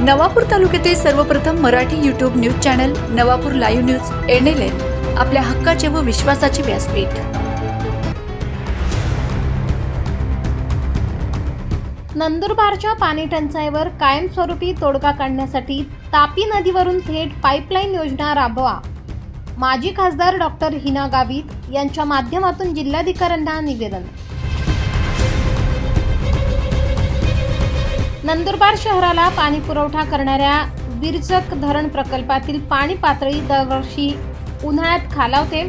नवापूर तालुक्यातील सर्वप्रथम Marathi YouTube news channel Navapur live news NLN आपल्या हक्काचे व विश्वासाचे व्यासपीठ। नंदुरबारच्या पाणी टंचाईवर कायमस्वरूपी तोडगा काढण्यासाठी तापी नदीवरून थेट पाईपलाईन योजना राबवा। माजी खासदार डॉक्टर हिना गावित यांच्या माध्यमातून जिल्हाधिकाऱ्यांना निवेदन। नंदुरबार शहराला पाणी पुरवठा करणाऱ्या विरजक धरण प्रकल्पातील पाणी पातळी दरवर्षी उन्हाळ्यात खालावते,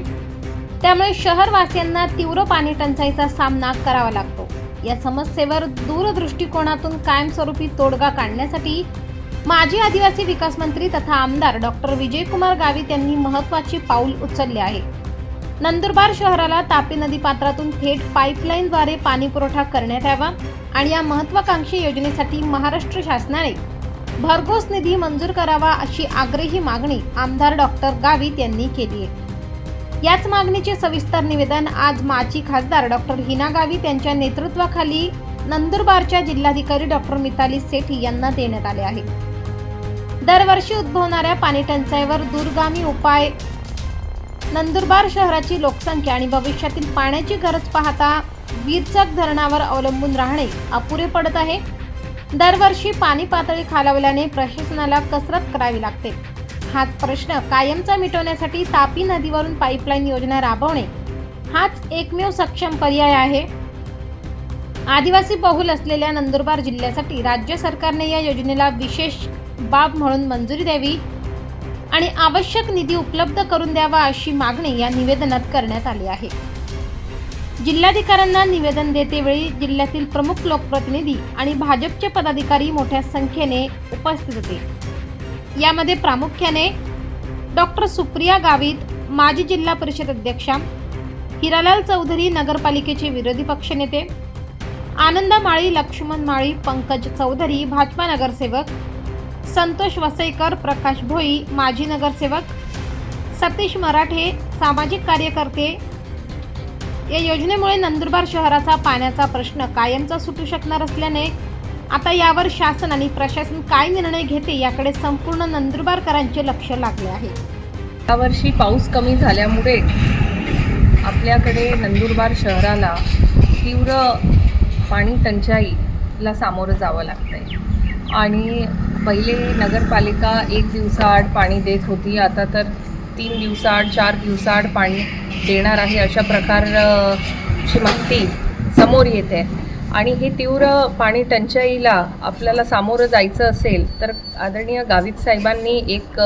त्यामुळे शहरवासियांना तीव्र पाणी टंचाईचा सामना करावा लागतो। या समस्येवर दूरदृष्टिकोनातून कायमस्वरूपी तोडगा काढण्यासाठी माजी आदिवासी विकास मंत्री तथा आमदार डॉक्टर विजयकुमार गावित यांनी महत्त्वाचे पाऊल उचलले आहे। नंदुरबार शहराला तापी नदी पात्रातून थेट पाईपलाईनद्वारे पाणी पुरवठा करण्यात यावा आणि या महत्त्वाकांक्षी योजनेसाठी महाराष्ट्र शासनाने भरघोस निधी मंजूर करावा अशी आग्रही मागणी आमदार डॉक्टर गावित यांनी केली आहे। याच मागणीचे सविस्तर निवेदन आज माजी खासदार डॉक्टर हिना गावित यांच्या नेतृत्वाखाली नंदुरबारच्या जिल्हाधिकारी डॉक्टर मिताली सेठी यांना देण्यात आले आहे। दरवर्षी उद्भवणाऱ्या पाणी टंचाईवर दूरगामी उपाय नंदुरबार शहराची लोकसंख्या आणि भविष्यातील पाण्याची गरज पाहता विरजक धरणावर अवलंबून राहणे अपुरे पडत आहे। दरवर्षी पाणी पातळी खालावल्याने प्रशासनाला कसरत करावी लागते। हाच प्रश्न कायमचा मिटवण्यासाठी तापी नदीवरून पाईपलाईन योजना राबवणे हाच एकमेव सक्षम पर्याय आहे। आदिवासी बहुल असलेल्या नंदुरबार जिल्ह्यासाठी राज्य सरकारने या योजनेला विशेष बाब म्हणून मंजुरी द्यावी आणि आवश्यक निधी उपलब्ध करून द्यावा अशी मागणी या निवेदनात करण्यात आली आहे। जिल्हाधिकाऱ्यांना निवेदन देतेवेळी जिल्ह्यातील प्रमुख लोकप्रतिनिधी आणि भाजपचे पदाधिकारी मोठ्या संख्येने उपस्थित होते। यामध्ये प्रामुख्याने डॉक्टर सुप्रिया गावित, माजी जिल्हा परिषद अध्यक्षा, हिरालाल चौधरी, नगरपालिकेचे विरोधी पक्षनेते, आनंद माळी, लक्ष्मण माळी, पंकज चौधरी, भाजपा नगरसेवक, संतोष वसईकर, प्रकाश भोई, माजी नगरसेवक, सतीश मराठे, सामाजिक कार्यकर्ते। या योजनेमुळे नंदुरबार शहराचा पाण्याचा प्रश्न कायमचा सुटू शकणार असल्याने आता यावर शासन आणि प्रशासन काय निर्णय घेते याकडे संपूर्ण नंदुरबारकरांचे लक्ष लागले आहे। यावर्षी पाऊस कमी झाल्यामुळे आपल्याकडे नंदुरबार शहराला तीव्र पाणी टंचाईला सामोरं जावं लागतंय आणि पहिले नगरपालिका 1 दिवसाआड पाणी देत होती, आता तर 3 दिवसाआड 4 दिवसाआड पाणी देणार आहे अशा प्रकारची माहिती समोर येते। आणि हे तीव्र पाणी टंचाईला आपल्याला सामोरं जायचं असेल तर आदरणीय गावित साहेबांनी एक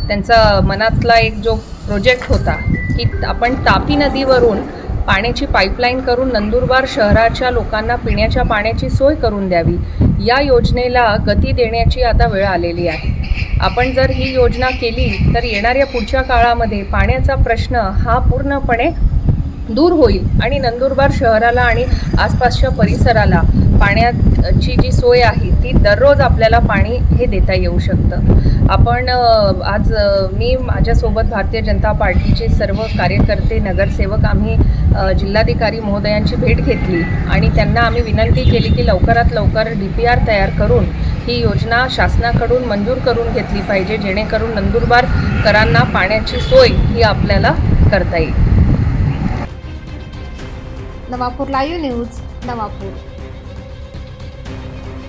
त्यांचा मनातला एक जो प्रोजेक्ट होता की आपण तापी नदीवरून पाण्याची पाईपलाईन करून नंदुरबार शहराच्या लोकांना पिण्याच्या पाण्याची सोय करून द्यावी, या योजनेला गती देण्याची आता वेळ आलेली आहे। आपण जर ही योजना केली तर येणाऱ्या पुढच्या काळामध्ये पाण्याचा प्रश्न हा पूर्णपणे दूर होईल आणि नंदुरबार शहराला आणि आसपासच्या परिसराला पाण्याची जी सोय आहे ती दररोज आपल्याला पाणी हे देता येऊ शकतं। आपण आज मी माझ्यासोबत भारतीय जनता पार्टीचे सर्व कार्यकर्ते, नगरसेवक आम्ही जिल्हाधिकारी महोदयांची भेट घेतली आणि त्यांना आम्ही विनंती केली की लवकरात लवकर DPR तयार करून ही योजना शासनाकडून मंजूर करून घेतली पाहिजे, जेणेकरून नंदुरबारकरांना पाण्याची सोय ही आपल्याला करता येईल। Navapur live news, Navapur.